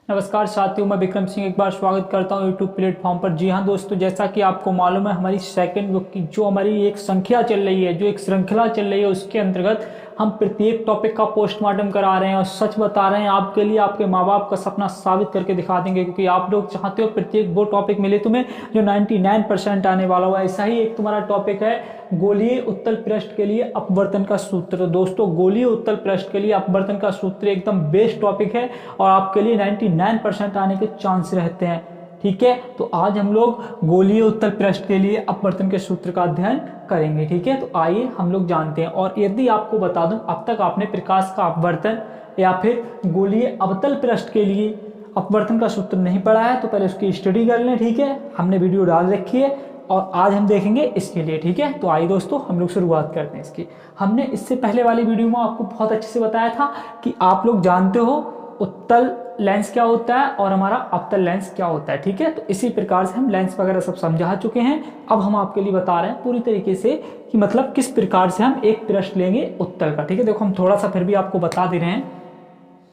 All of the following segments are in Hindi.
नमस्कार साथियों, मैं विक्रम सिंह एक बार स्वागत करता हूं यूट्यूब प्लेटफॉर्म पर। जी हां दोस्तों, जैसा कि आपको मालूम है हमारी सेकंड बुक की जो हमारी एक संख्या चल रही है, जो एक श्रृंखला चल रही है, उसके अंतर्गत हम प्रत्येक टॉपिक का पोस्टमार्टम करा रहे हैं और सच बता रहे हैं आपके लिए। आपके माँ बाप का सपना साबित करके दिखा देंगे, क्योंकि आप लोग चाहते हो प्रत्येक वो टॉपिक मिले तुम्हें जो 99% आने वाला हुआ। ऐसा ही एक तुम्हारा टॉपिक है गोलीय उत्तल पृष्ठ के लिए अपवर्तन का सूत्र। तो दोस्तों, गोलीय उत्तल पृष्ठ के लिए अपवर्तन का सूत्र एकदम बेस्ट टॉपिक है और आपके लिए 99% आने के चांस रहते हैं। ठीक है, तो आज हम लोग गोलीय उत्तल पृष्ठ के लिए अपवर्तन के सूत्र का अध्ययन करेंगे। ठीक है, तो आइए हम लोग जानते हैं। और यदि आपको बता दूं, अब तक आपने प्रकाश का अपवर्तन या फिर गोलीय अवतल पृष्ठ के लिए अपवर्तन का सूत्र नहीं पढ़ा है तो पहले उसकी स्टडी कर लें। ठीक है, हमने वीडियो डाल रखी है और आज हम देखेंगे इसके लिए। ठीक है, तो आइए दोस्तों हम लोग शुरुआत करते हैं इसकी। हमने इससे पहले वाली वीडियो में आपको बहुत अच्छे से बताया था कि आप लोग जानते हो उत्तल लेंस क्या होता है और हमारा अवतल लेंस क्या होता है। ठीक है, तो इसी प्रकार से हम लेंस वगैरह सब समझा चुके हैं। अब हम आपके लिए बता रहे हैं पूरी तरीके से कि मतलब किस प्रकार से हम एक पृष्ठ लेंगे उत्तल का। ठीक है, देखो हम थोड़ा सा फिर भी आपको बता दे रहे हैं।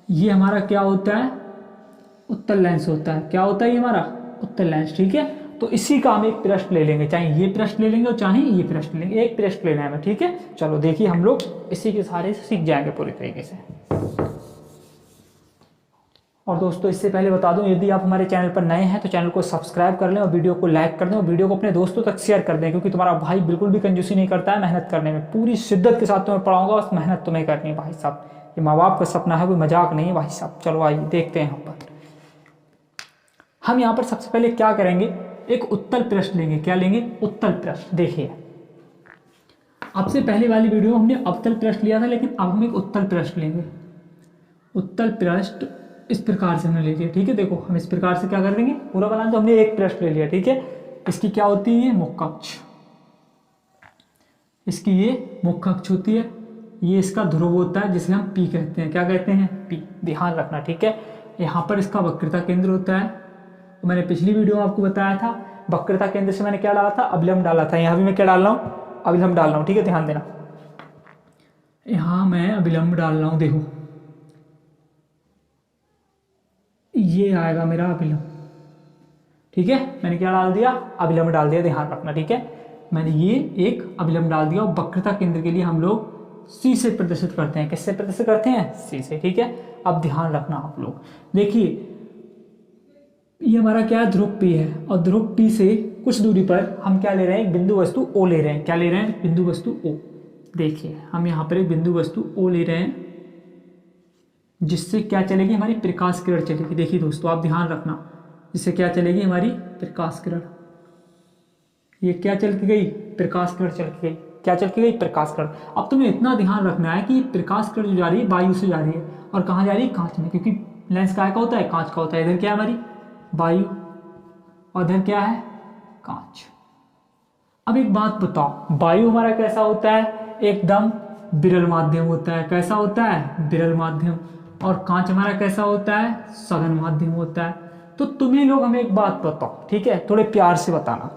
ये हमारा क्या होता है? उत्तल लेंस होता है। क्या होता है ये हमारा? उत्तल लेंस। ठीक है, तो इसी का हम एक पृष्ठ ले लेंगे, चाहे ये पृष्ठ ले लेंगे और चाहे ये पृष्ठ लेंगे। एक पृष्ठ लेना है हमें। ठीक है, चलो देखिए हम लोग इसी के सहारे से सीख जाएंगे पूरी तरीके से। और दोस्तों, इससे पहले बता दूं, यदि आप हमारे चैनल पर नए हैं तो चैनल को सब्सक्राइब कर लें और वीडियो को लाइक कर दें और वीडियो को अपने दोस्तों तक शेयर कर दें, क्योंकि तुम्हारा भाई बिल्कुल भी कंजूसी नहीं करता है मेहनत करने में। पूरी शिद्दत के साथ तुम्हें पढ़ाऊंगा, बस मेहनत तुम्हें करनी है भाई साहब। ये माँ बाप का सपना है, कोई मजाक नहीं है भाई साहब। चलो आइए देखते हैं। हम यहाँ पर सबसे पहले क्या करेंगे, एक उत्तल पृष्ठ लेंगे। क्या लेंगे? उत्तल पृष्ठ। देखिए, अब से पहले वाली वीडियो में हमने अवतल पृष्ठ लिया था, लेकिन अब हम एक उत्तल पृष्ठ लेंगे। उत्तल पृष्ठ इस प्रकार से हमने ले लिया। ठीक है, देखो हम इस प्रकार से क्या कर देंगे, पूरा बना तो हमने एक पृष्ठ ले लिया। ठीक है, इसकी क्या होती है? मुख्य अक्ष। इसकी ये मुख्य अक्ष होती है, ये इसका ध्रुव होता है जिसे हम पी कहते हैं। क्या कहते हैं? पी। ध्यान रखना। ठीक है, यहाँ पर इसका वक्रता केंद्र होता है। तो मैंने पिछली वीडियो में आपको बताया था वक्रता केंद्र से मैंने क्या डाला था? अभिलंब डाला था। यहाँ भी मैं क्या डाल रहा हूँ? अभिलंब डाल रहा हूँ। ठीक है, ध्यान देना, यहाँ मैं अभिलंब डाल रहा हूँ। देखो ये आएगा मेरा अभिलंब। ठीक है, मैंने क्या डाल दिया? अभिलंब डाल दिया। ध्यान रखना। ठीक है, मैंने ये एक अभिलंब डाल दिया और वक्रता केंद्र के लिए हम लोग सी से प्रदर्शित करते हैं। किससे प्रदर्शित करते हैं? सी से। ठीक है, अब ध्यान रखना आप लोग। देखिए ये हमारा क्या है? ध्रुव पी है और ध्रुव पी से कुछ दूरी पर हम क्या ले रहे हैं? एक बिंदु वस्तु ओ ले रहे हैं। क्या ले रहे हैं? बिंदु वस्तु ओ। देखिए हम यहाँ पर एक बिंदु वस्तु ओ ले रहे हैं, जिससे क्या चलेगी? हमारी प्रकाश किरण चलेगी। देखिए दोस्तों, आप ध्यान रखना, जिससे क्या चलेगी? हमारी प्रकाश किरण। ये क्या चल के गई? प्रकाश किरण चल के गई। क्या चल के गई? प्रकाश किरण। अब तुम्हें इतना ध्यान रखना है कि प्रकाश किरण जो जा रही है वायु से जा रही है और कहाँ जा रही है? कांच में, क्योंकि लेंस काय का होता है? कांच का होता है। इधर क्या है? हमारी वायु और इधर क्या है? कांच। अब एक बात बताओ, वायु हमारा कैसा होता है? एकदम विरल माध्यम होता है। कैसा होता है? विरल माध्यम। और कांच हमारा कैसा होता है? सघन माध्यम होता है। तो तुम्हें लोग हमें एक बात बताओ, ठीक है, थोड़े प्यार से बताना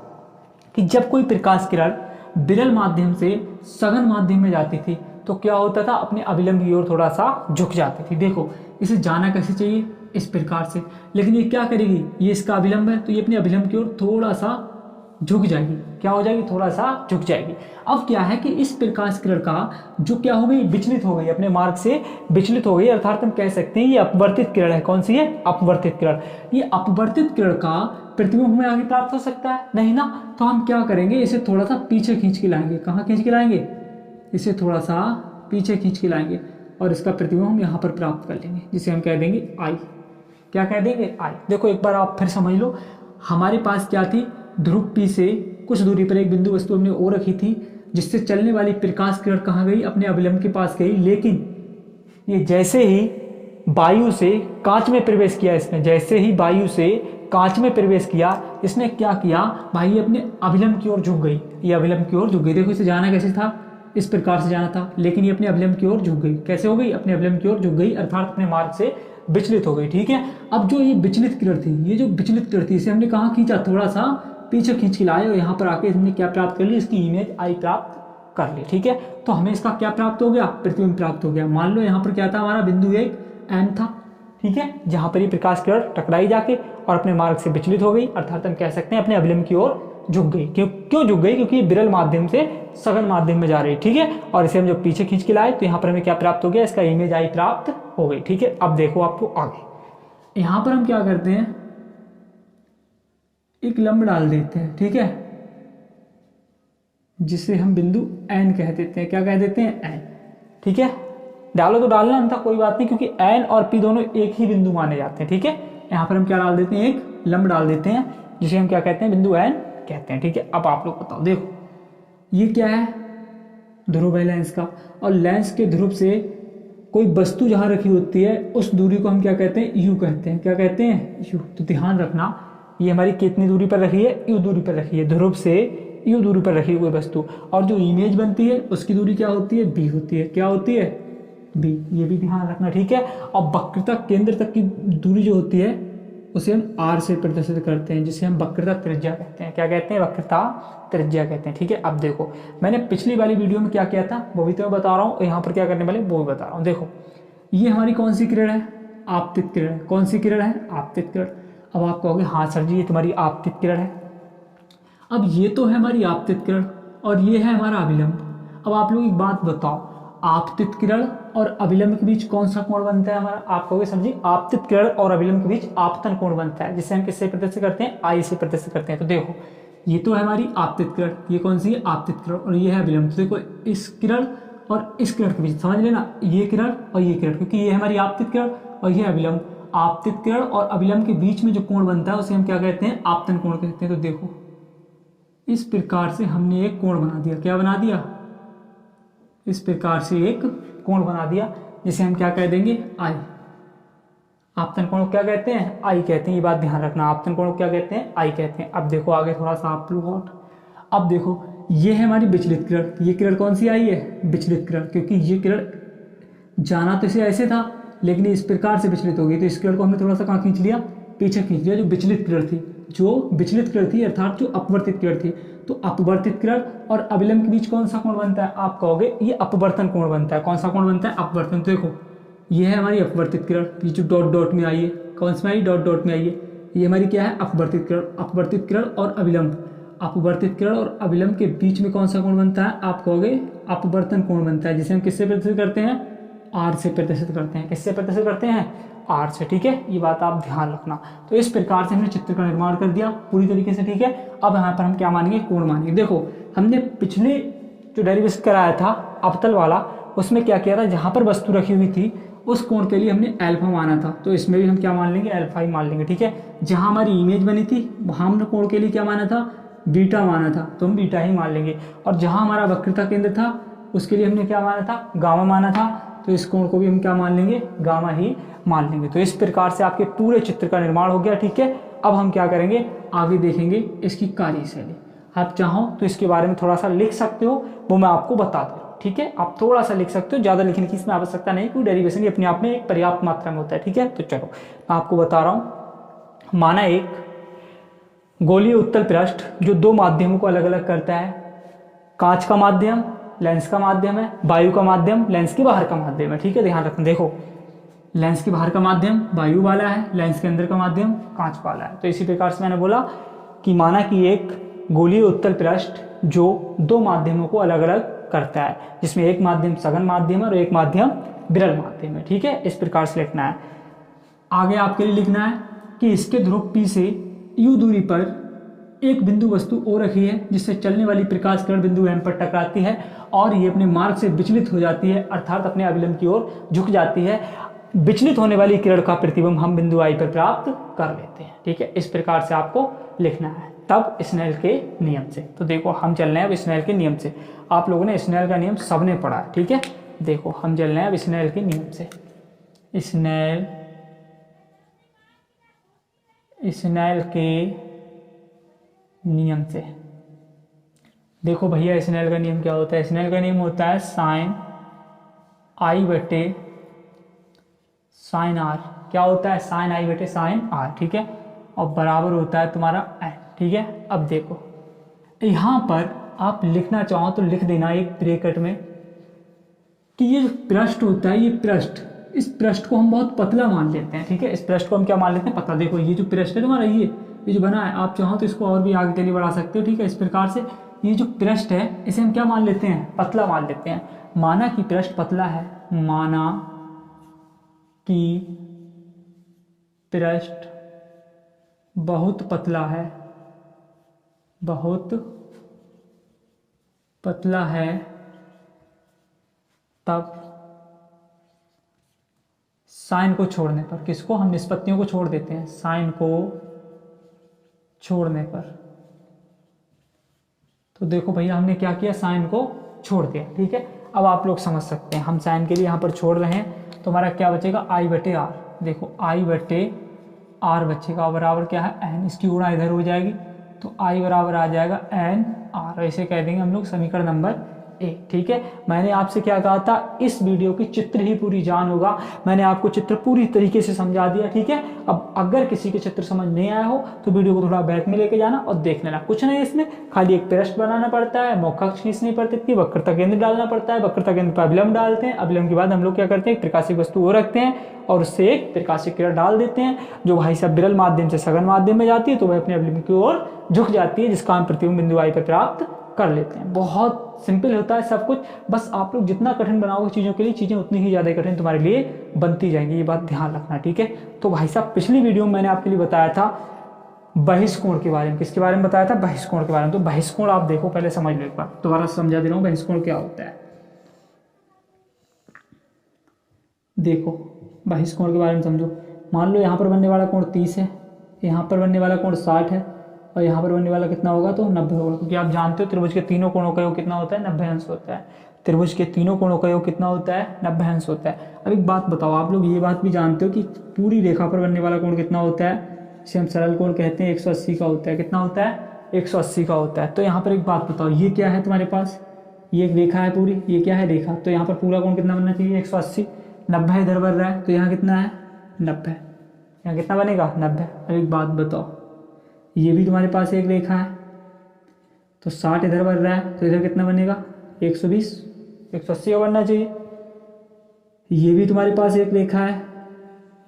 कि जब कोई प्रकाश किरण विरल माध्यम से सघन माध्यम में जाती थी तो क्या होता था? अपने अभिलंब की ओर थोड़ा सा झुक जाती थी। देखो इसे जाना कैसे चाहिए? इस प्रकार से, लेकिन ये क्या करेगी? ये इसका अभिलंब है तो ये अपने अभिलंब की ओर थोड़ा सा झुक जाएगी। क्या हो जाएगी? थोड़ा सा झुक जाएगी। अब क्या है कि इस प्रकाश किरण का जो क्या हो गई? विचलित हो गई, अपने मार्ग से विचलित हो गई। अर्थात हम कह सकते हैं ये अपवर्तित किरण है। कौन सी है? अपवर्तित किरण। ये अपवर्तित किरण का प्रतिबिंब हमें आगे प्राप्त हो सकता है? नहीं ना। तो हम क्या करेंगे? इसे थोड़ा सा पीछे खींच के लाएंगे। कहाँ खींच के लाएंगे? इसे थोड़ा सा पीछे खींच के लाएंगे और इसका प्रतिबिंब हम यहाँ पर प्राप्त कर लेंगे, जिसे हम कह देंगे आई। क्या कह देंगे? आई। देखो एक बार आप फिर समझ लो, हमारे पास क्या थी? ध्रुव पी से कुछ दूरी पर एक बिंदु वस्तु हमने ओ रखी थी, जिससे चलने वाली प्रकाश किरण कहाँ गई? अपने अभिलंब के पास गई। लेकिन ये जैसे ही वायु से कांच में प्रवेश किया, इसने जैसे ही वायु से कांच में प्रवेश किया, इसने क्या किया भाई? ये अपने अभिलंब की ओर झुक गई। ये अभिलंब की ओर झुक गई। देखो इसे जाना कैसे था? इस प्रकार से जाना था, लेकिन ये अपने अभिलंब की ओर झुक गई। कैसे हो गई? अपने अभिलंब की ओर झुक गई, अर्थात अपने मार्ग से विचलित हो गई। ठीक है, अब जो ये विचलित किरण थी, ये जो विचलित किरण थी, इसे हमने कहाँ खींचा? थोड़ा सा पीछे खींच के लाए और यहाँ पर आके हमने क्या प्राप्त कर ली? इसकी इमेज आई प्राप्त कर ली। ठीक है, तो हमें इसका क्या प्राप्त हो गया? प्रतिबिंब प्राप्त हो गया। मान लो यहाँ पर क्या था? हमारा बिंदु एक एन था। ठीक है, जहां पर ये प्रकाश किरण टकराई जाके और अपने मार्ग से विचलित हो गई, अर्थात हम कह सकते हैं अपने अभिलंब की ओर झुक गई। क्यों झुक गई? क्योंकि ये विरल माध्यम से सघन माध्यम में जा रही है, ठीक है। और इसे हम जब पीछे खींच के लाए तो यहाँ पर हमें क्या प्राप्त हो गया? इसका इमेज आई प्राप्त हो गई, ठीक है। अब देखो आपको आगे, यहाँ पर हम क्या करते हैं, एक लंब डाल देते हैं, ठीक है, जिसे हम बिंदु एन कह देते हैं। क्या कह देते हैं? एन, ठीक है। डालो तो डालना नहीं था, कोई बात नहीं, क्योंकि एन और पी दोनों एक ही बिंदु माने जाते हैं, ठीक है। यहाँ पर हम क्या डाल देते हैं? एक लंब डाल देते हैं, जिसे हम क्या कहते हैं? बिंदु एन कहते हैं, ठीक है। अब आप लोग बताओ, देखो ये क्या है? ध्रुव है लेंस का, और लेंस के ध्रुव से कोई वस्तु जहां रखी होती है उस दूरी को हम क्या कहते हैं? यू कहते हैं। क्या कहते हैं? यू। तो ध्यान रखना, ये हमारी कितनी दूरी पर रखी है? यू दूरी पर रखी है। ध्रुव से यू दूरी पर रखी है कोई वस्तु, और जो इमेज बनती है उसकी दूरी क्या होती है? बी होती है। क्या होती है? बी। ये भी ध्यान रखना, ठीक है। और वक्रता केंद्र तक की दूरी जो होती है उसे हम आर से प्रदर्शित करते हैं, जिसे हम वक्रता त्रिज्या कहते हैं। क्या कहते हैं? वक्रता त्रिज्या कहते हैं, ठीक है। अब देखो, मैंने पिछली वाली वीडियो में क्या किया था वो भी तो मैं बता रहा हूँ, यहाँ पर क्या करने वाले वो भी बता रहा हूँ। देखो, ये हमारी कौन सी किरण है? आपतित किरण। कौन सी किरण है? आपतित किरण। अब आप कहोगे हाँ सर जी, ये तुम्हारी आपतित किरण है। अब ये तो है हमारी आपतित किरण और ये है हमारा अभिलंब। अब आप लोग एक बात बताओ, आपतित किरण और अभिलंब के बीच कौन सा कोण बनता है हमारा? आप कहोगे सर जी, आपतित किरण और अभिलंब के बीच आपतन कोण बनता है, जिसे हम किससे प्रदर्शित करते हैं? आई से प्रदर्शित करते हैं। तो देखो, ये तो है हमारी आपतित किरण, ये कौन सी है? आपतित किरण, और ये है अभिलंब। तो देखो, इस किरण और इस किरण के बीच, समझ लेना, ये किरण और ये किरण, क्योंकि ये हमारी आपतित किरण और ये अभिलंब। आपतित किरण और अभिलंब के बीच में जो कोण बनता है उसे हम क्या कहते हैं? आपतन कोण कहते हैं। तो देखो, इस प्रकार से हमने एक कोण बना दिया। क्या बना दिया? इस प्रकार से एक कोण बना दिया, जिसे हम क्या कह देंगे? आई। आपतन कोण को क्या कहते हैं? आई कहते हैं। ये बात ध्यान रखना, आपतन कोण को क्या कहते हैं? आई कहते हैं। अब देखो आगे थोड़ा सा आप लोग और, अब देखो, ये है हमारी विचलित किरण। ये किरण कौन सी आई है? विचलित किरण, क्योंकि ये किरण जाना तो इसे ऐसे था, लेकिन इस प्रकार से विचलित हो गई, तो इस किरण को हमने थोड़ा सा कहाँ खींच लिया? पीछे खींच लिया। जो विचलित किरण थी, जो विचलित किरण थी, अर्थात जो अपवर्तित किरण थी। तो अपवर्तित किरण और अभिलंब के बीच कौन सा कोण बनता है? आप कहोगे ये अपवर्तन कोण बनता है। कौन सा कोण बनता है? अपवर्तन। तो देखो, ये है हमारी अपवर्तित किरण, ये जो डॉट डॉट में आई है, कौन सी में आई? डॉट डॉट में आई है। ये हमारी क्या है? अपवर्तित किरण। अपवर्तित किरण और अभिलंब, अपवर्तित किरण और अभिलंब के बीच में कौन सा कोण बनता है? आप कहोगे अपवर्तन कोण बनता है, जिसे हम किससे प्रदर्शित करते हैं? आर से प्रदर्शित करते हैं। किससे प्रदर्शित करते हैं? आर से, ठीक है। ये बात आप ध्यान रखना। तो इस प्रकार से हमने चित्र का निर्माण कर दिया पूरी तरीके से, ठीक है। अब यहाँ पर हम क्या मानेंगे? कोण मानेंगे। देखो, हमने पिछले जो डेरिवेशन कराया था अवतल वाला, उसमें क्या किया था? जहाँ पर वस्तु रखी हुई थी उस कोण के लिए हमने अल्फा माना था, तो इसमें भी हम क्या मान लेंगे? अल्फा ही मान लेंगे, ठीक है। जहाँ हमारी इमेज बनी थी वहाँ हमने कोण के लिए क्या माना था? बीटा माना था, तो हम बीटा ही मान लेंगे। और जहाँ हमारा वक्रता केंद्र था उसके लिए हमने क्या माना था? गामा माना था, तो इस कोण को भी हम क्या मान लेंगे? गामा ही मान लेंगे। तो इस प्रकार से आपके पूरे चित्र का निर्माण हो गया, ठीक है। अब हम क्या करेंगे? आगे देखेंगे इसकी कार्यशैली। आप चाहो तो इसके बारे में थोड़ा सा लिख सकते हो, वो मैं आपको बता दे रहा हूँ, ठीक है। आप थोड़ा सा लिख सकते हो, ज़्यादा लिखने की इसमें आवश्यकता नहीं, क्योंकि डेरिवेशन अपने आप में एक पर्याप्त मात्रा में होता है, ठीक है। तो चलो मैं आपको बता रहा हूँ। माना एक गोलीय उत्तल पृष्ठ जो दो माध्यमों को अलग अलग करता है। कांच का माध्यम लेंस का माध्यम है, वायु का माध्यम लेंस के बाहर का माध्यम है, ठीक है। ध्यान रखना, देखो लेंस के बाहर का माध्यम वायु वाला है, लेंस के अंदर का माध्यम कांच वाला है। तो इसी प्रकार से मैंने बोला कि माना कि एक गोलीय उत्तल पृष्ठ जो दो माध्यमों को अलग अलग करता है, जिसमें एक माध्यम सघन माध्यम है और एक माध्यम विरल माध्यम है, ठीक है। इस प्रकार से लिखना है। आगे आपके लिए लिखना है कि इसके ध्रुव P से U दूरी पर एक बिंदु वस्तु O रखी है, जिससे चलने वाली प्रकाश किरण बिंदु M पर टकराती है और ये अपने मार्ग से विचलित हो जाती है, अर्थात अपने अभिलंब की ओर झुक जाती है। विचलित होने वाली किरण का प्रतिबिंब हम बिंदु I पर प्राप्त कर लेते हैं, ठीक है। इस प्रकार से आपको लिखना है, तब स्नेल के नियम से। तो देखो हम चल रहे हैं अब स्नेल के नियम से। आप लोगों ने स्नेल का नियम सबने पढ़ा है, ठीक है। देखो हम चल रहे हैं अब स्नेल के नियम से। स्नेल के नियम से देखो भैया, स्नेल का नियम क्या होता है? स्नेल का नियम होता है साइन आई बटे साइन आर। क्या होता है? साइन आई बटे साइन आर, ठीक है। और बराबर होता है तुम्हारा एन, ठीक है। अब देखो यहाँ पर आप लिखना चाहो तो लिख देना एक ब्रैकेट में कि ये जो पृष्ठ होता है, ये पृष्ठ इस पृष्ठ को हम बहुत पतला मान लेते हैं, ठीक है। इस पृष्ठ को हम क्या मान लेते हैं, पतला। देखो ये जो पृष्ठ है तुम्हारा, ये जो बना है, आप चाहो तो इसको और भी आगे के लिए बढ़ा सकते हो, ठीक है। इस प्रकार से ये जो पृष्ठ है इसे हम क्या मान लेते हैं, पतला मान लेते हैं। माना कि पृष्ठ पतला है, माना कि पृष्ठ बहुत पतला है, बहुत पतला है, तब साइन को छोड़ने पर, किसको, हम निष्पत्तियों को छोड़ देते हैं, साइन को छोड़ने पर। तो देखो भैया हमने क्या किया, साइन को छोड़ दिया, ठीक है। अब आप लोग समझ सकते हैं, हम साइन के लिए यहाँ पर छोड़ रहे हैं तो हमारा क्या बचेगा, आई बटे आर। देखो आई बटे आर बचेगा, बराबर क्या है, एन। इसकी गुणा इधर हो जाएगी तो आई बराबर आ जाएगा एन आर। ऐसे कह देंगे हम लोग समीकरण नंबर 1, ठीक है। मैंने आपसे क्या कहा था, इस वीडियो की चित्र ही पूरी जान होगा। मैंने आपको चित्र पूरी तरीके से समझा दिया, ठीक है। अब अगर किसी के चित्र समझ नहीं आया हो तो वीडियो को थोड़ा बैक में लेके जाना और देख लेना। कुछ नहीं, इसमें खाली एक पृष्ठ बनाना पड़ता है, मोक्षांश खींचनी पड़ती है, वक्रता केंद्र डालना पड़ता है, वक्रता केंद्र पर अभिलंब डालते हैं, अभिलंब के बाद हम लोग क्या करते हैं, एक प्रकाशिक वस्तु वो रखते हैं और उससे एक प्रकाशिक किरण डाल देते हैं, जो भाई साहब विरल माध्यम से सघन माध्यम में जाती है तो वह अपने अभिलंब की ओर झुक जाती है, जिसका हम प्रतिबिंब बिंदु आई पर प्राप्त कर लेते हैं। बहुत सिंपल होता है सब कुछ, बस आप लोग जितना कठिन बनाओगे चीज़ों के लिए, चीज़ें उतनी ही ज़्यादा कठिन तुम्हारे लिए बनती जाएंगी, ये बात ध्यान रखना, ठीक है। तो भाई साहब पिछली वीडियो में मैंने आपके लिए बताया था बहिष्कोण के बारे में। किसके बारे में बताया था, बहिष्कोण के बारे में। तो बहिष्कोण आप देखो, पहले समझ लो, एक बार दोबारा समझा दे रहा हूँ बहिष्कोण क्या होता है। देखो बहिष्कोण के बारे में समझो। मान लो यहाँ पर बनने वाला कोण 30 है, यहाँ पर बनने वाला कोण 60 है और यहाँ पर बनने वाला कितना होगा, तो 90 होगा। क्योंकि आप जानते हो त्रिभुज के तीनों कोणों का योग कितना होता है, 90 अंश होता है। त्रिभुज के तीनों कोणों का योग कितना होता है, 90 अंश होता है। अब एक बात बताओ, आप लोग ये बात भी जानते हो कि पूरी रेखा पर बनने वाला कोण कितना होता है, इसे हम सरल कोण कहते हैं, 180 का होता है। कितना होता है, 180 का होता है। तो यहाँ पर एक बात बताओ, ये क्या है तुम्हारे पास, ये एक रेखा है पूरी, ये क्या है, रेखा। तो यहाँ पर पूरा कोण कितना बनना चाहिए, 180। 90 इधर बन रहा है तो यहाँ कितना है, 90। यहाँ कितना बनेगा, 90। अब एक बात बताओ, ये भी तुम्हारे पास एक रेखा है तो 60 इधर बढ़ रहा है तो इधर कितना बनेगा, 120। 180 का बनना चाहिए। ये भी तुम्हारे पास एक रेखा है,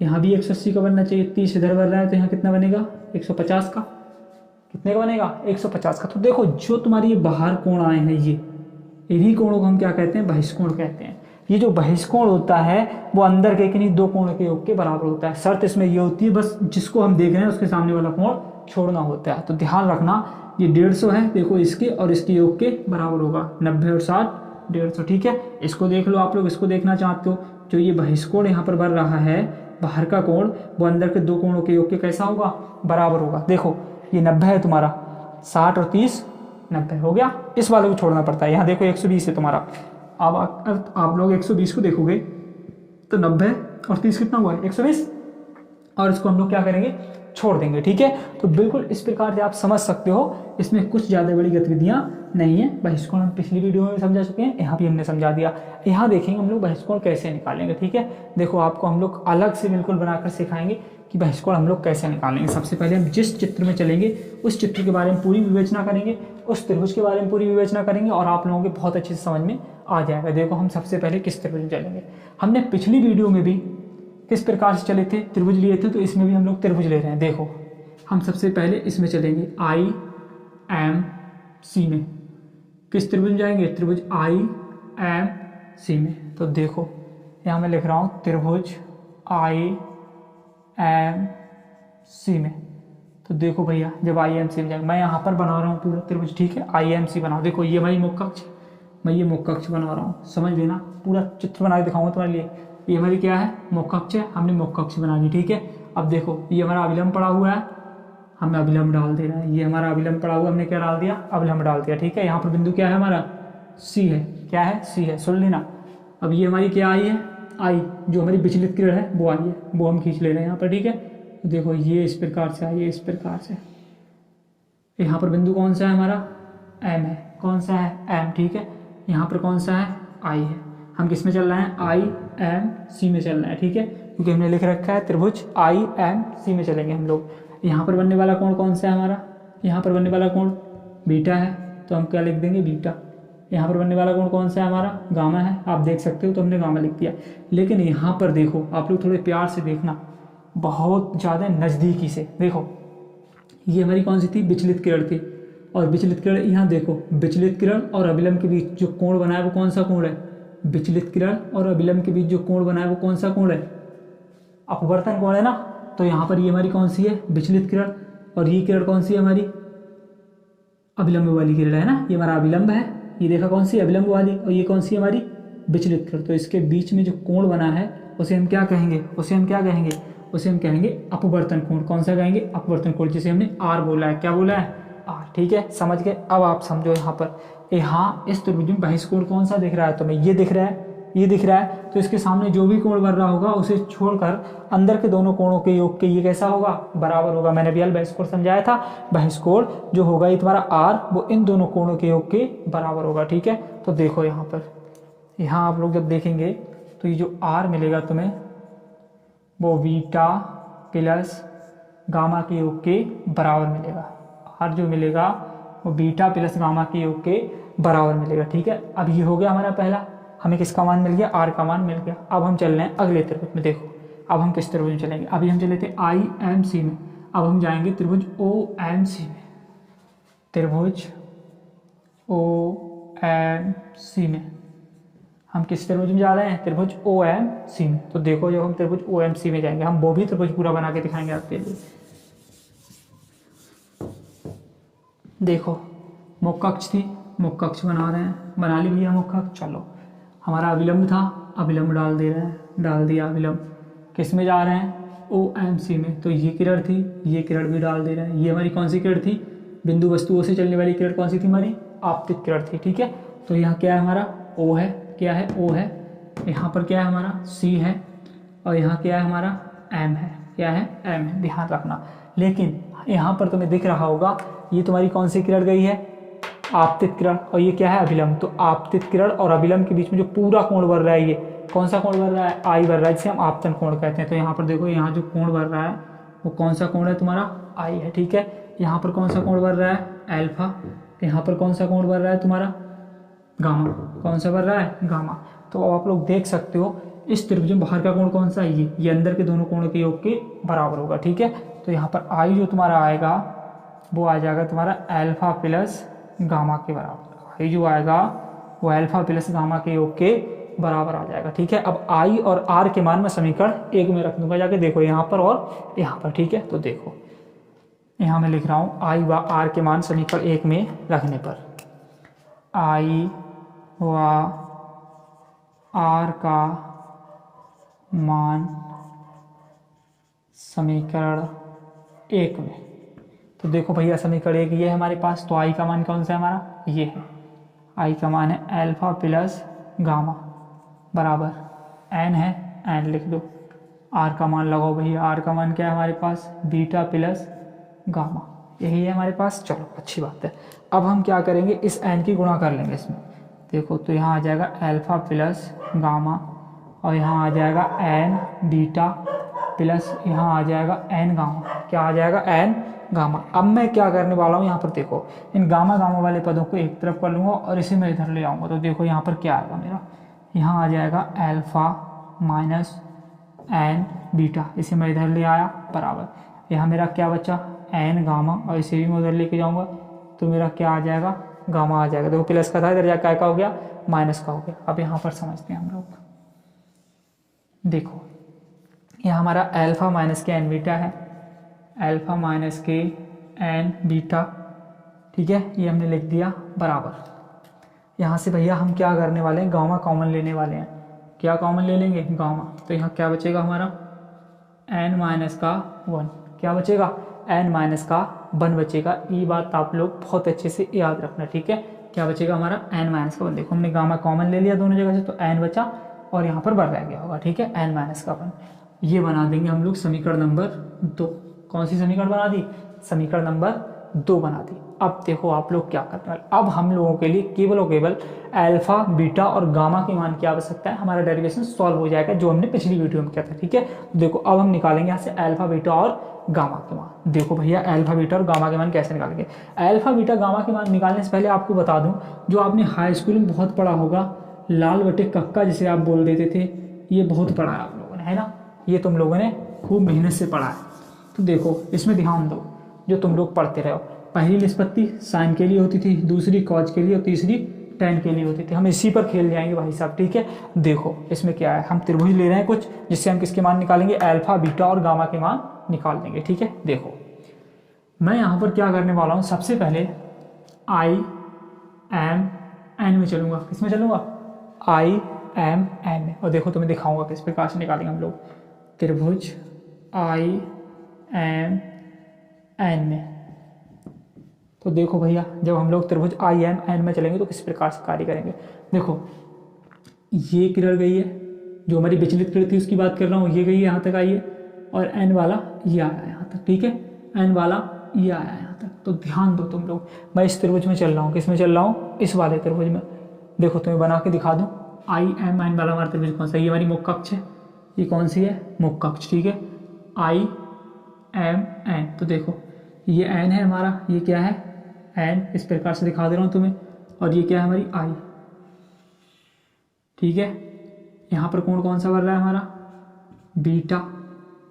यहाँ भी 180 का बनना चाहिए। 30 इधर बढ़ रहा है तो यहाँ कितना बनेगा, 150 का। कितने का बनेगा, 150 का। तो देखो जो तुम्हारी ये बाहर कोण आए हैं, ये इन्हीं कोणों को हम क्या कहते हैं, बहिष्कोण कहते हैं। ये जो बहिष्कोण होता है वो अंदर के किन्हीं दो कोणों के योग के बराबर होता है। शर्त इसमें ये होती है, बस जिसको हम देख रहे हैं उसके सामने वाला कोण छोड़ना होता है। तो ध्यान रखना, ये 150 है, देखो इसके और इसके योग के बराबर होगा, 90 और 60 150, ठीक है। इसको देख लो, आप लोग इसको देखना चाहते हो, जो ये बहिष्कोण यहाँ पर बन रहा है, बाहर का कोण, वो अंदर के दो कोणों के योग के कैसा होगा, बराबर होगा। देखो ये 90 है तुम्हारा, 60 और 30 90 हो गया। इस वाले को छोड़ना पड़ता है। यहाँ देखो 120 है तुम्हारा। अब आप लोग 120 को देखोगे तो 90 और 30 कितना हुआ है, 120। और इसको हम लोग क्या करेंगे, छोड़ देंगे, ठीक है। तो बिल्कुल इस प्रकार से आप समझ सकते हो, इसमें कुछ ज़्यादा बड़ी गतिविधियाँ नहीं है। बहिष्कोण हम पिछली वीडियो में भी समझा चुके हैं, यहाँ भी हमने समझा दिया। यहाँ देखेंगे हम लोग बहिष्कोण कैसे निकालेंगे, ठीक है। देखो आपको हम लोग अलग से बिल्कुल बनाकर सिखाएंगे कि बहिष्कोण हम लोग कैसे निकालेंगे। सबसे पहले हम जिस चित्र में चलेंगे उस चित्र के बारे में पूरी विवेचना करेंगे, उस त्रिभुज के बारे में पूरी विवेचना करेंगे और आप लोगों के बहुत अच्छे से समझ में आ जाएगा। देखो हम सबसे पहले किस त्रिभुज में चलेंगे। हमने पिछली वीडियो में भी किस प्रकार से चले थे, त्रिभुज लिए थे, तो इसमें भी हम लोग त्रिभुज ले रहे हैं। देखो हम सबसे पहले इसमें चलेंगे, आई एम सी में। किस त्रिभुज में जाएंगे, त्रिभुज आई एम सी में। तो देखो यहाँ मैं लिख रहा हूँ त्रिभुज आई एम सी में। तो देखो भैया जब आई एम सी में जाएंगे, मैं यहाँ पर बना रहा हूँ पूरा त्रिभुज, ठीक है। आई एम सी बनाओ, देखो ये हमारी मुख्य अक्ष, मैं ये मुख्य अक्ष बना रहा हूँ, समझ लेना। पूरा चित्र बना के दिखाऊंगा तुम्हारे लिए। ये हमारी क्या है, मुख्य अक्ष है, हमने मुख्य अक्ष बना दी, ठीक है। अब देखो ये हमारा अभिलंब पड़ा हुआ है, हमें अभिलंब डाल देना है। ये हमारा अभिलंब पड़ा हुआ, हमने क्या डाल दिया, अभिलंब डाल दिया, ठीक है। यहाँ पर बिंदु क्या है हमारा, सी है। क्या है, सी है, सुन लेना। अब ये हमारी क्या आई है, आई, जो हमारी विचलित किरण है वो आई है, वो हम खींच ले रहे हैं यहाँ पर, ठीक है। तो देखो ये इस प्रकार से आई है, इस प्रकार से। यहाँ पर बिंदु कौन सा है हमारा, एम है। कौन सा है, एम, ठीक है। यहाँ पर कौन सा है, आई है। हम किस में चल रहे हैं, आई एम सी में चल रहे हैं, ठीक है। क्योंकि हमने लिख रखा है त्रिभुज आई एम सी में चलेंगे हम लोग। यहाँ पर बनने वाला कोण कौन सा है हमारा, यहाँ पर बनने वाला कोण बीटा है, तो हम क्या लिख देंगे, बीटा। यहाँ पर बनने वाला कोण कौन सा है हमारा, गामा है, आप देख सकते हो, तो हमने गामा लिख दिया। लेकिन यहाँ पर देखो, आप लोग थोड़े प्यार से देखना, बहुत ज़्यादा नज़दीकी से देखो, ये हमारी कौन सी थी, विचलित किरण थी। और विचलित किरण यहाँ देखो, विचलित किरण और अभिलंब के बीच जो कोण बना है वो कौन सा कोण है, विचलित किरण और अभिलंब के बीच जो कोण बना है वो कौन सा कोण है, अपवर्तन कोण है ना। तो यहाँ पर ये हमारी कौन सी है, विचलित किरण, और ये किरण कौन सी है हमारी, अभिलंब वाली किरण है ना, ये हमारा अभिलंब है, ये देखा कौन सी अभिलंब वाली, और ये कौन सी है हमारी विचलित किरण। तो इसके बीच में जो कोण बना है उसे हम क्या कहेंगे, उसे हम क्या कहेंगे, उसे हम कहेंगे अपवर्तन कोण। कौन सा कहेंगे, अपवर्तन कोण, जिसे हमने आर बोला है, क्या बोला है, आर। ठीक है, समझ गए। अब आप समझो यहाँ पर, यहाँ इस त्रिभुज में बहिष्कोण कौन सा दिख रहा है तुम्हें, ये दिख रहा है, ये दिख रहा है। तो इसके सामने जो भी कोण बन रहा होगा उसे छोड़कर अंदर के दोनों कोणों के योग के ये कैसा होगा, बराबर होगा। मैंने अभी बहिष्कोण समझाया था, बहिष्कोण जो होगा ये तुम्हारा आर, वो इन दोनों कोणों के योग के बराबर होगा। ठीक है, तो देखो यहाँ पर, यहाँ आप लोग जब देखेंगे तो ये जो आर मिलेगा तुम्हें वो बीटा प्लस गामा के योग के बराबर मिलेगा। आर जो मिलेगा वो बीटा प्लस गामा के योग के बराबर मिलेगा। ठीक है, अब ये हो गया हमारा पहला, हमें किसका मान मिल गया, आर का मान मिल गया। अब हम चल रहे हैं अगले त्रिभुज में। देखो अब हम किस त्रिभुज में चलेंगे, अभी हम चले थे आई एम सी में, अब हम जाएंगे त्रिभुज ओ एम सी में, त्रिभुज ओ एम सी में। हम किस त्रिभुज में जा रहे हैं, त्रिभुज ओ एम सी में। तो देखो जब हम त्रिभुज ओ एम सी में जाएंगे, हम वो भी त्रिभुज पूरा बना के दिखाएंगे आपके लिए। देखो मुख्य अक्ष थी, मुख्य अक्ष बना रहे हैं, बना ली भैया मुख्य अक्ष। चलो हमारा अभिलंब था, अभिलंब डाल दे रहे हैं, डाल दिया अभिलंब। किस में जा रहे हैं, ओ एम सी में। तो ये किरण थी, ये किरण भी डाल दे रहे हैं। ये हमारी कौन सी किरण थी, बिंदु वस्तुओं से चलने वाली किरण कौन सी थी, हमारी आपतित किरण थी। ठीक है, तो यहाँ क्या है हमारा, ओ है, क्या है, ओ है। यहाँ पर क्या है हमारा, सी है, और यहाँ क्या है हमारा, एम है, क्या है, एम है, ध्यान रखना। लेकिन यहाँ पर तुम्हें दिख रहा होगा ये तुम्हारी कौन सी किरण गई है, आपतित किरण, और ये क्या है, अभिलंब। तो आपतित किरण और अभिलंब के बीच में जो पूरा कोण बन रहा है, ये कौन सा कोण बन रहा है, आई बन रहा है, जिसे हम आपतन कोण कहते हैं। तो यहाँ पर देखो, यहाँ जो कोण बन रहा है वो कौन सा कोण है, तुम्हारा आई है। ठीक है, यहाँ पर कौन सा कोण बन रहा है, एल्फा। यहाँ पर कौन सा कोण बन रहा है तुम्हारा, गामा। कौन सा बन रहा है, गामा। तो आप लोग देख सकते हो इस त्रिभुज में बाहर का कोण कौन सा है, ये अंदर के दोनों कोणों के योग के बराबर होगा। ठीक है, तो यहाँ पर आई जो तुम्हारा आएगा वो आ जाएगा तुम्हारा अल्फा प्लस गामा के बराबर। आई जो आएगा वो अल्फा प्लस गामा के योग के बराबर आ जाएगा। ठीक है, अब आई और आर के मान मैं समीकरण 1 में रख दूंगा, जाके देखो यहाँ पर और यहाँ पर। ठीक है, तो देखो यहाँ मैं लिख रहा हूँ आई व आर के मान समीकरण 1 में रखने पर आई व आर का मान समीकरण 1 में। तो देखो भैया समीकरण 1 ये है हमारे पास, तो आई का मान कौन सा है हमारा, ये है। आई का मान है अल्फा प्लस गामा बराबर एन है, एन लिख दो। आर का मान लगाओ भैया, आर का मान क्या है हमारे पास, बीटा प्लस गामा, यही है हमारे पास। चलो अच्छी बात है। अब हम क्या करेंगे, इस एन की गुणा कर लेंगे इसमें। देखो तो यहाँ आ जाएगा अल्फा प्लस गामा, और यहाँ आ जाएगा एन बीटा प्लस यहाँ आ जाएगा एन गामा। क्या आ जाएगा, एन गामा। अब मैं क्या करने वाला हूँ, यहाँ पर देखो इन गामा गामा वाले पदों को एक तरफ कर लूँगा और इसे मैं इधर ले आऊँगा। तो देखो यहाँ पर क्या आएगा मेरा, यहाँ आ जाएगा अल्फा माइनस एन बीटा, इसे मैं इधर ले आया बराबर। यहाँ मेरा क्या बचा, एन गामा, और इसे भी मैं उधर लेके जाऊँगा तो मेरा क्या आ जाएगा, गामा आ जाएगा। देखो प्लस का था, इधर जाकर क्या हो गया, माइनस का हो गया। अब यहाँ पर समझते हैं हम लोग। देखो यह हमारा अल्फा माइनस के एन बीटा है, अल्फा माइनस के एन बीटा। ठीक है, ये हमने लिख दिया बराबर। यहाँ से भैया हम क्या करने वाले हैं, गामा कॉमन लेने वाले हैं। क्या कॉमन ले लेंगे, गामा। तो यहाँ क्या बचेगा हमारा, एन माइनस का 1। क्या बचेगा, एन माइनस का 1 बचेगा। ये बात आप लोग बहुत अच्छे से याद रखना। ठीक है, क्या बचेगा हमारा, एन माइनस का 1। देखो हमने गामा कॉमन ले लिया दोनों जगह से, तो एन बचा और यहाँ पर 1 रह गया होगा। ठीक है, एन माइनस का 1। ये बना देंगे हम लोग समीकरण नंबर 2। कौन सी समीकरण बना दी, समीकरण नंबर 2 बना दी। अब देखो आप लोग क्या करना है, अब हम लोगों के लिए केवल और केवल अल्फा बीटा और गामा के मान की आवश्यकता है, हमारा डेरिवेशन सॉल्व हो जाएगा जो हमने पिछली वीडियो में किया था। ठीक है, तो देखो अब हम निकालेंगे यहाँ से अल्फा बीटा और गामा के मान। देखो भैया अल्फा बीटा और गामा के मान कैसे निकालेंगे। अल्फा बीटा गामा के मान निकालने से पहले आपको बता दूं, जो आपने हाई स्कूल में बहुत पढ़ा होगा, लाल बटे कक्का जिसे आप बोल देते थे, ये बहुत पढ़ा है आप लोगों ने, है ना, ये तुम लोगों ने खूब मेहनत से पढ़ा है। तो देखो इसमें ध्यान दो, जो तुम लोग पढ़ते रहो, पहली निष्पत्ति साइन के लिए होती थी, दूसरी कॉज के लिए और तीसरी टैन के लिए होती थी। हम इसी पर खेल जाएंगे भाई साहब। ठीक है, देखो इसमें क्या है, हम त्रिभुज ले रहे हैं कुछ, जिससे हम किसके मान निकालेंगे, अल्फा बीटा और गामा के मान निकाल देंगे। ठीक है, देखो मैं यहाँ पर क्या करने वाला हूँ, सबसे पहले आई एम एन में चलूँगा। किस में चलूँगा, आई एम एन में। और देखो तुम्हें दिखाऊंगा किस प्रकार से निकालेंगे हम लोग त्रिभुज आई एम एन में। तो देखो भैया जब हम लोग त्रिभुज आई एम एन में चलेंगे तो किस प्रकार से कार्य करेंगे। देखो ये किरण गई है, जो हमारी विचलित किरण थी उसकी बात कर रहा हूँ, ये गई है यहाँ तक आई है, और एन वाला ये आया यहाँ तक। ठीक है, एन वाला ये आया यहाँ तक। तो ध्यान दो तुम लोग, मैं इस त्रिभुज में चल रहा हूँ, किस में चल रहा हूँ, इस वाले त्रिभुज में। देखो तुम्हें बना के दिखा दूँ, आई एम एन वाला हमारा त्रिभुज कौन सा, ये हमारी मुख्य अक्ष है, ये कौन सी है, मुख्य अक्ष। ठीक है, आई एम एन। तो देखो ये एन है हमारा, ये क्या है एन, इस प्रकार से दिखा दे रहा हूँ तुम्हें, और ये क्या है हमारी आई। ठीक है, यहाँ पर कोण कौन सा बन रहा है हमारा, बीटा।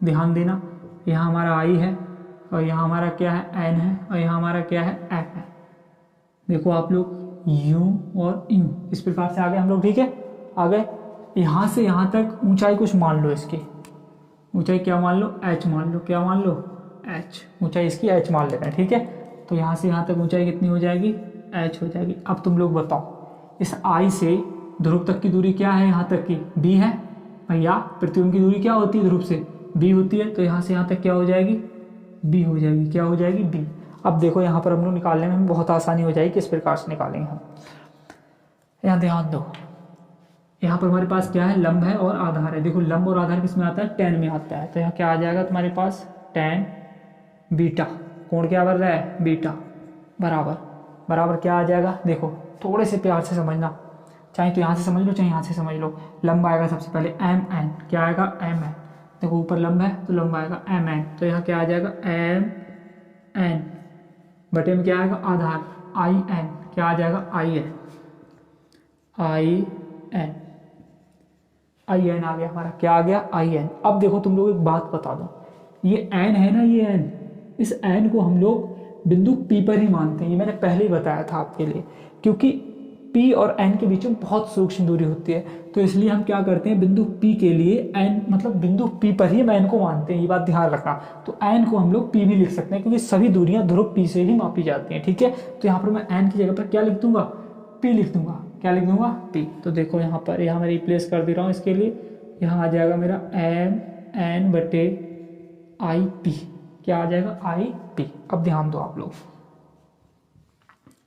ध्यान देना, यहाँ हमारा आई है और यहाँ हमारा क्या है एन है, और यहाँ हमारा क्या है एम है। देखो आप लोग यूं और यूं, इस प्रकार से आ गए हम लोग। ठीक है, आ गए। यहाँ से यहाँ तक ऊंचाई कुछ मान लो, इसकी ऊंचाई क्या मान लो, एच मान लो। क्या मान लो, एच। ऊंचाई इसकी एच मान लेते हैं। ठीक है, तो यहाँ से यहाँ तक ऊंचाई कितनी हो जाएगी, एच हो जाएगी। अब तुम लोग बताओ, इस आई से ध्रुव तक की दूरी क्या है, यहाँ तक की बी है भैया। प्रतिबिंब की दूरी क्या होती है ध्रुव से, बी होती है। तो यहाँ से यहाँ तक क्या हो जाएगी, बी हो जाएगी। क्या हो जाएगी, बी। अब देखो यहाँ पर हम लोग निकालने में हमें बहुत आसानी हो जाएगी, किस प्रकार से निकालेंगे हम। यहाँ ध्यान दो, यहाँ पर हमारे पास क्या है, लंब है और आधार है। देखो लंब और आधार किस में आता है, टैन में आता है। तो यहाँ क्या आ जाएगा तुम्हारे पास, टैन बीटा, कोण क्या बन रहा है, बीटा, बराबर बराबर क्या आ जाएगा। देखो थोड़े से प्यार से समझना, चाहे तो यहाँ से समझ लो चाहे यहाँ से समझ लो। लंब आएगा सबसे पहले एम एन, क्या आएगा एम एन। देखो ऊपर लंब है तो लंब आएगा एम एन, तो यहाँ क्या आ जाएगा एम एन, बटे में क्या आएगा आधार आई एन, क्या आ जाएगा I N, I N, I N आ गया हमारा। क्या आ गया, आई एन। अब देखो तुम लोग एक बात बता दो, ये एन है ना, ये एन, इस एन को हम लोग बिंदु पी पर ही मानते हैं। ये मैंने पहले ही बताया था आपके लिए, क्योंकि पी और एन के बीच में बहुत सूक्ष्म दूरी होती है, तो इसलिए हम क्या करते हैं, बिंदु पी के लिए एन मतलब बिंदु पी पर ही हम एन को मानते हैं। ये बात ध्यान रखना। तो एन को हम लोग पी भी लिख सकते हैं, क्योंकि सभी दूरियां ध्रुव पी से ही मापी जाती हैं। ठीक है, तो यहाँ पर मैं एन की जगह पर क्या लिख दूंगा, पी लिख दूंगा। क्या लिख दूंगा, पी। तो देखो यहाँ पर, यहाँ मैं रिप्लेस कर दे रहा हूँ इसके लिए, यहाँ आ जाएगा मेरा एम एन बटे आई पी। क्या आ जाएगा, आई पी। अब ध्यान दो आप लोग,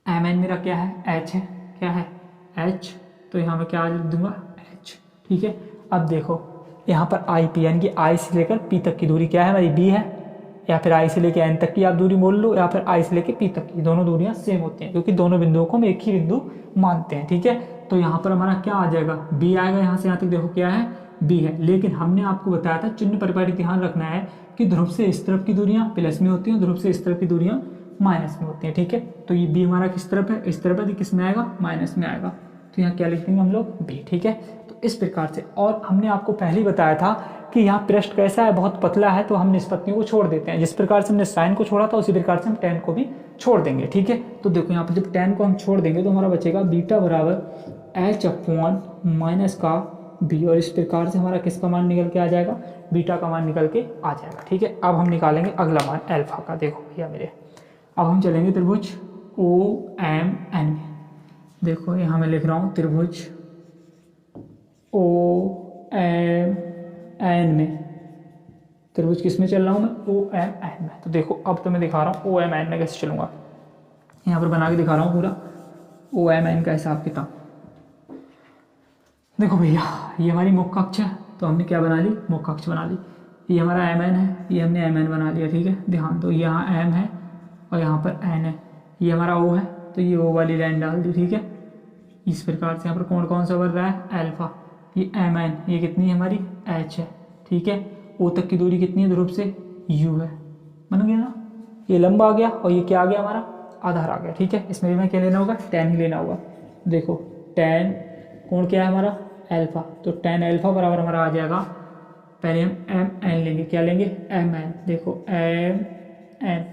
एम एन मेरा क्या है, एच है, क्या है एच, तो यहाँ मैं क्या लिख दूंगा, एच। ठीक है, अब देखो यहाँ पर आई पी, यानी कि आई से लेकर पी तक की दूरी क्या है हमारी, बी है, या फिर आई से लेकर एन तक की आप दूरी बोल लो, या फिर आई से लेकर पी तक की, दोनों दूरियां सेम होती हैं, क्योंकि दोनों बिंदुओं को हम एक ही बिंदु मानते हैं। ठीक है, तो यहाँ पर हमारा क्या आ जाएगा, बी आएगा। यहाँ से यहाँ तक देखो क्या है, बी है। लेकिन हमने आपको बताया था, चिन्ह परिपाटी ध्यान रखना है कि ध्रुव से इस तरफ की दूरियां प्लस में होती हैं, ध्रुव से इस तरफ की दूरियां माइनस में होती हैं। ठीक है, तो ये बी हमारा किस तरफ है, इस तरफ है, तो किस में आएगा, माइनस में आएगा। तो यहाँ क्या लिख देंगे हम लोग, बी। ठीक है, तो इस प्रकार से। और हमने आपको पहले ही बताया था कि यहाँ पृष्ठ कैसा है, बहुत पतला है, तो हम निष्पत्तियों को छोड़ देते हैं। जिस प्रकार से हमने साइन को छोड़ा था उसी प्रकार से हम टैन को भी छोड़ देंगे। ठीक है, तो देखो यहाँ पर जब टैन को हम छोड़ देंगे तो हमारा बचेगा बीटा बराबर एच अपॉन माइनस का बी, और इस प्रकार से हमारा किसका मान निकल के आ जाएगा, बीटा का मान निकल के आ जाएगा। ठीक है, अब हम निकालेंगे अगला मान अल्फा का। देखो भैया मेरे, अब हम चलेंगे त्रिभुज ओ एम एन में। देखो यहाँ मैं लिख रहा हूँ त्रिभुज ओ एम एन में, त्रिभुज किस में चल रहा हूँ मैं, ओ एम एन में। तो देखो अब तो मैं दिखा रहा हूँ ओ एम एन में कैसे चलूँगा, यहाँ पर बना के दिखा रहा हूँ पूरा ओ एम एन का हिसाब किताब। देखो भैया ये हमारी मुख्य अक्ष है, तो हमने क्या बना ली, मुख्य अक्ष बना ली। ये हमारा एम एन है, ये हमने एम एन बना लिया। ठीक है, ध्यान दो, यहाँ एम है और यहाँ पर एन है, ये हमारा ओ है, तो ये ओ वाली लाइन डाल दी, ठीक है। इस प्रकार से यहाँ पर कौन कौन सा बन रहा है, अल्फा, ये एम एन, ये कितनी है हमारी, एच है, ठीक है। ओ तक की दूरी कितनी है ध्रुव से, यू है, बन गया ना। ये लंबा आ गया और ये क्या आ गया हमारा, आधार आ गया, ठीक है। इसमें भी हमें क्या लेना होगा, टेन ही लेना होगा। देखो टेन कोण क्या है हमारा, अल्फा, तो टेन अल्फा बराबर हमारा आ जाएगा, पहले हम एम एन लेंगे, क्या लेंगे, एम एन, देखो एम एन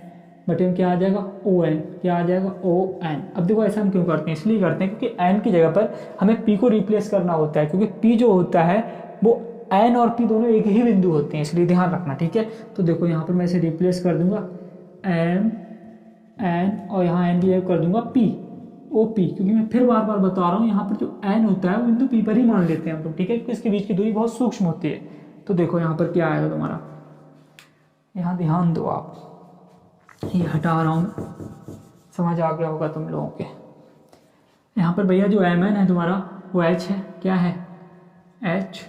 बटे में क्या आ जाएगा, ओ एन, क्या आ जाएगा, ओ एन। अब देखो ऐसा हम क्यों करते हैं, इसलिए करते हैं क्योंकि एन की जगह पर हमें पी को रिप्लेस करना होता है, क्योंकि पी जो होता है वो एन और पी दोनों एक ही बिंदु होते हैं, इसलिए ध्यान रखना, ठीक है। तो देखो यहाँ पर मैं इसे रिप्लेस कर दूंगा एम एन और यहाँ एन की जगह कर दूंगा पी, ओ पी, क्योंकि मैं फिर बार बार बता रहा हूँ यहाँ पर जो एन होता है वो बिंदु पी पर ही मान लेते हैं हम लोग, ठीक है, क्योंकि इसके बीच की दूरी बहुत सूक्ष्म होती है। तो देखो यहाँ पर क्या आएगा तुम्हारा, यहाँ ध्यान दो आप, ये हटा रहा हूँ, समझ आ गया होगा तुम लोगों के। यहाँ पर भैया जो एम एन है तुम्हारा वो एच है, क्या है, एच,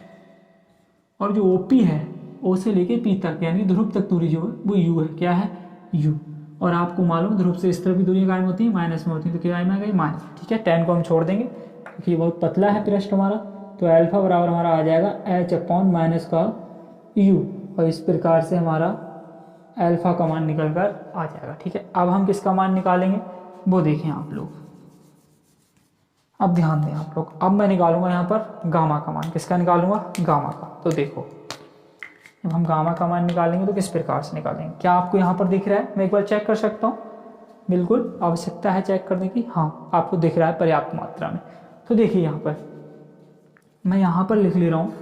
और जो ओ पी है, ओ से लेके पी तक यानी ध्रुव तक दूरी जो है वो यू है, क्या है, यू। और आपको मालूम ध्रुव से इस तरफ की दूरी कायम होती है, माइनस में होती है, तो क्या में आ गई, माइनस, ठीक है। टेन को हम छोड़ देंगे क्योंकि ये बहुत पतला है पृष्ठ हमारा, तो अल्फा बराबर हमारा आ जाएगा एच अपॉन माइनस का यू, और इस प्रकार से हमारा अल्फा का मान निकल कर आ जाएगा, ठीक है। अब हम किसका मान निकालेंगे वो देखें आप लोग, अब ध्यान दें आप लोग। अब मैं निकालूंगा यहाँ पर गामा का मान, किसका निकालूंगा, गामा का। तो देखो जब हम गामा का मान निकालेंगे तो किस प्रकार से निकालेंगे, क्या आपको यहाँ पर दिख रहा है, मैं एक बार चेक कर सकता हूँ, बिल्कुल आवश्यकता है चेक करने की, हाँ आपको दिख रहा है पर्याप्त मात्रा में। तो देखिए यहाँ पर मैं यहाँ पर लिख ले रहा हूँ,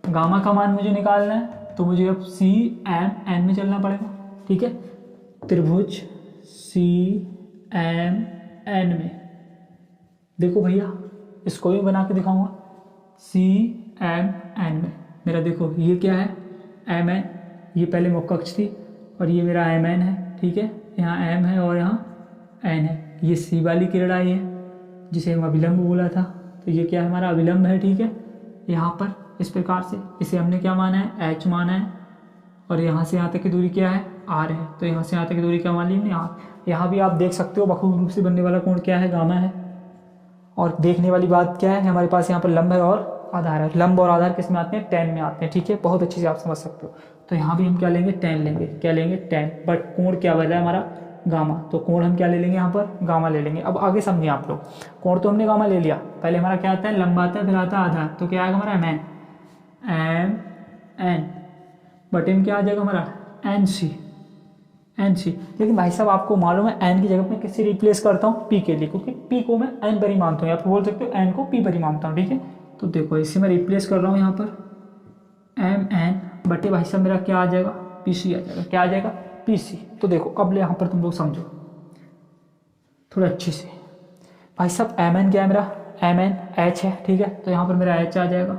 गामा का मान मुझे निकालना है, तो मुझे अब सी एम एन में चलना पड़ेगा, ठीक है। त्रिभुज सी एम एन में, देखो भैया इसको भी बना के दिखाऊंगा, सी एम एन में मेरा देखो ये क्या है, एम एन, ये पहले मुख्य अक्ष थी और ये मेरा एम एन है, ठीक है। यहाँ एम है और यहाँ एन है, ये सी वाली किरण आई है जिसे हम अभिलंब बोला था, तो ये क्या है हमारा अभिलंब है, ठीक है। यहाँ पर इस प्रकार से इसे हमने क्या माना है, एच माना है, और यहाँ से यहाँ तक की दूरी क्या है, आर है, तो यहाँ से यहाँ तक की दूरी क्या मान ली हमने, आर। यहाँ भी आप देख सकते हो बखूबी रूप से बनने वाला कोण क्या है, गामा है। और देखने वाली बात क्या है, हमारे पास यहाँ पर लंब है और आधार है, लंब और आधार किस में आते हैं, टेन में आते हैं, ठीक है, बहुत अच्छे से आप समझ सकते हो। तो यहाँ भी हम क्या लेंगे, टेन लेंगे, क्या लेंगे, टेन, बट कोण क्या बन रहा है हमारा, गामा, तो कोण हम क्या ले लेंगे यहाँ पर, गामा ले लेंगे। अब आगे समझिए आप लोग, कोण तो हमने गामा ले लिया, पहले हमारा क्या आता है, लंबा आता है, फिर आता है आधार, तो क्या आएगा हमारा एम एन, बट एम क्या आ जाएगा हमारा, एन सी, एन सी। लेकिन भाई साहब आपको मालूम है एन की जगह मैं किससे रिप्लेस करता हूँ, पी के लिए, क्योंकि पी को मैं एन पर ही मानता हूँ, या फिर बोल सकते हो एन को पी पर ही मानता हूँ, ठीक है। तो देखो इसे मैं रिप्लेस कर रहा हूँ यहाँ पर एम एन बटे भाई साहब मेरा क्या आ जाएगा, पी सी आ जाएगा, क्या आ जाएगा, पी सी। तो देखो अब यहाँ पर तुम लोग समझो थोड़ा अच्छे से, भाई साहब एम एन क्या है मेरा, एम एन एच है, ठीक है, तो यहाँ पर मेरा एच आ जाएगा,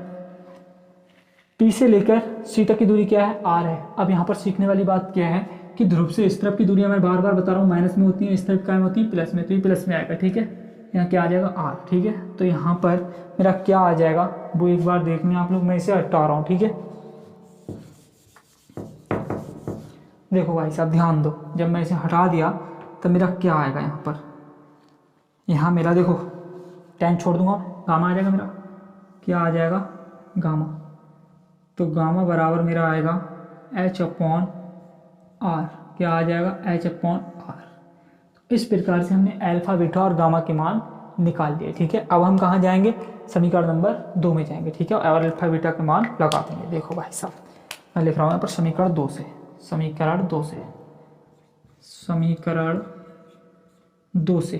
पी से लेकर सी तक की दूरी क्या है, आर है। अब यहाँ पर सीखने वाली बात क्या है कि ध्रुव से इस तरफ की दूरी मैं बार बार बता रहा हूँ माइनस में होती है, इस तरफ क्या होती है, प्लस में, तो ये प्लस में आएगा, ठीक है। यहाँ क्या आ जाएगा, आर, ठीक है। तो यहाँ पर मेरा क्या आ जाएगा वो एक बार देखने आप लोग, मैं इसे हटा रहा हूँ, ठीक है। देखो भाई साहब ध्यान दो, जब मैं इसे हटा दिया तो मेरा क्या आएगा यहाँ पर, यहाँ मेरा देखो टेन छोड़ दूंगा, गामा आ जाएगा मेरा, क्या आ जाएगा, गामा। तो गामा बराबर मेरा आएगा एच अपॉन आर, क्या आ जाएगा, एच अपॉन आर। इस प्रकार से हमने अल्फा बीटा और गामा के मान निकाल लिए, ठीक है। अब हम कहाँ जाएंगे, समीकरण नंबर 2 में जाएंगे, ठीक है, और अल्फा बीटा के मान लगा देंगे। देखो भाई साहब मैं लिख रहा हूँ यहाँ पर समीकरण 2 से, समीकरण 2 से, समीकरण 2 से।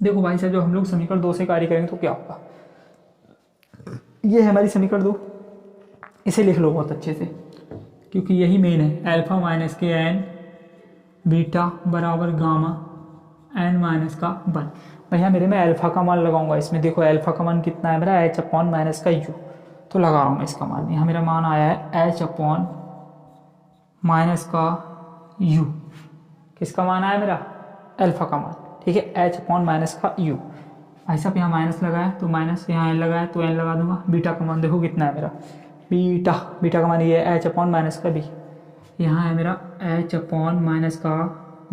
देखो भाई साहब जब हम लोग समीकरण 2 से कार्य करेंगे तो क्या होगा, ये है हमारी समीकरण 2, इसे लिख लो बहुत अच्छे से क्योंकि यही मेन है, अल्फा माइनस के एन बीटा बराबर गामा एन माइनस का 1। भैया मेरे में अल्फा का मान लगाऊंगा इसमें, देखो अल्फा का मान कितना है मेरा, एच अपॉन माइनस का यू, तो लगा रहा हूँ मैं इसका मान, यहाँ मेरा मान आया है एच अपॉन माइनस का यू, किसका मान आया मेरा, अल्फा का मान, ठीक है, एच अपॉन माइनस का यू। भाई साहब यहाँ माइनस लगाया तो माइनस, यहाँ एन लगाया तो एन लगा दूंगा, बीटा का मान देखो कितना है मेरा, बीटा, बीटा का मान ये है एच अपॉन माइनस का बी, यहाँ है मेरा एच अपॉन माइनस का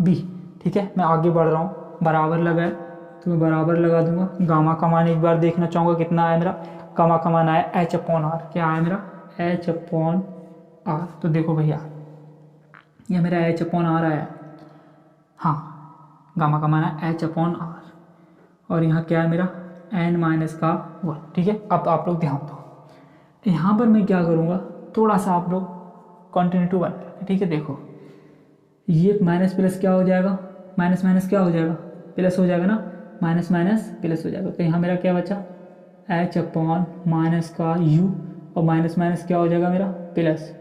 बी। ठीक है, मैं आगे बढ़ रहा हूँ, बराबर लगा है तो मैं बराबर लगा दूंगा। गामा का मान एक बार देखना चाहूँगा कितना आया मेरा। गामा का मान आया एच अपॉन आर। क्या आया मेरा? H upon R. तो देखो भैया ये मेरा एच अपॉन आर आया। हाँ, गामा का मान है एच अपॉन आर और यहाँ क्या है मेरा एन माइनस का 1। ठीक है, अब आप लोग ध्यान दो, यहाँ पर मैं क्या करूँगा, थोड़ा सा आप लोग कॉन्टिन्यूटी बना। ठीक है, देखो ये माइनस प्लस क्या हो जाएगा, माइनस माइनस क्या हो जाएगा, प्लस हो जाएगा ना, माइनस माइनस प्लस हो जाएगा। तो यहाँ मेरा क्या बचा, एच अपॉन माइनस का यू और माइनस माइनस क्या हो जाएगा मेरा प्लस,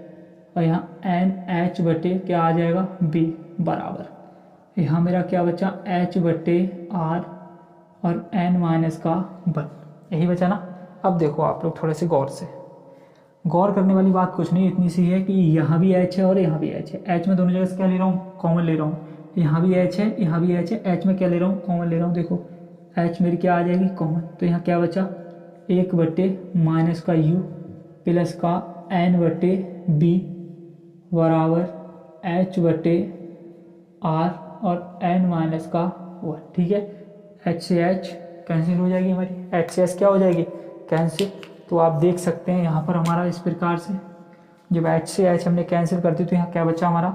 और यहाँ एन एच बटे क्या आ जाएगा बी बराबर। यहाँ मेरा क्या बचा एच बटे आर और एन माइनस का 1, यही बचा ना। अब देखो आप लोग थोड़े से गौर करने वाली बात कुछ नहीं, इतनी सी है कि यहाँ भी एच है और यहाँ भी एच है। एच में दोनों जगह से क्या ले रहा हूँ, कॉमन ले रहा हूँ। यहाँ भी एच है, यहाँ भी एच है, एच में क्या ले रहा हूँ, कॉमन ले रहा हूँ। देखो एच मेरी क्या आ जाएगी कॉमन, तो यहाँ क्या बचा 1 बटे माइनस का यू प्लस का एन बटे बी बराबर एच बटे आर और एन माइनस का 1। ठीक है, एच से एच कैंसिल हो जाएगी हमारी, एच से एच क्या हो जाएगी कैंसिल। तो आप देख सकते हैं यहाँ पर हमारा इस प्रकार से जब एच से एच हमने कैंसिल कर दी तो यहाँ क्या बचा हमारा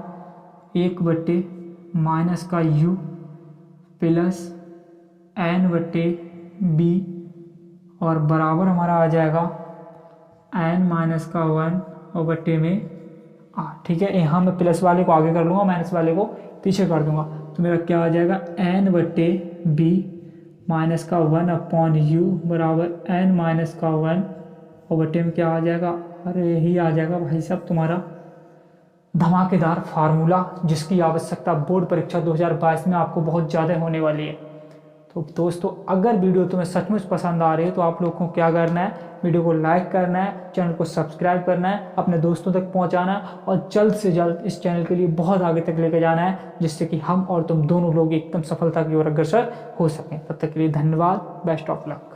1 बटे माइनस का यू प्लस एन बटे बी और बराबर हमारा आ जाएगा एन माइनस का 1 और बटे में आर। ठीक है, यहाँ मैं प्लस वाले को आगे कर लूँगा, माइनस वाले को पीछे कर दूंगा। तो मेरा क्या आ जाएगा एन बटे बी माइनस का 1 अपॉन यू बराबर एन माइनस का 1 और बटे में क्या आ जाएगा, अरे यही आ जाएगा भाई साहब तुम्हारा धमाकेदार फार्मूला, जिसकी आवश्यकता बोर्ड परीक्षा 2022 में आपको बहुत ज़्यादा होने वाली है। तो दोस्तों अगर वीडियो तुम्हें सचमुच पसंद आ रही है तो आप लोगों को क्या करना है, वीडियो को लाइक करना है, चैनल को सब्सक्राइब करना है, अपने दोस्तों तक पहुंचाना है और जल्द से जल्द इस चैनल के लिए बहुत आगे तक लेके जाना है, जिससे कि हम और तुम दोनों लोग एकदम सफलता की ओर अग्रसर हो सकें। तब तक के लिए धन्यवाद, बेस्ट ऑफ लक।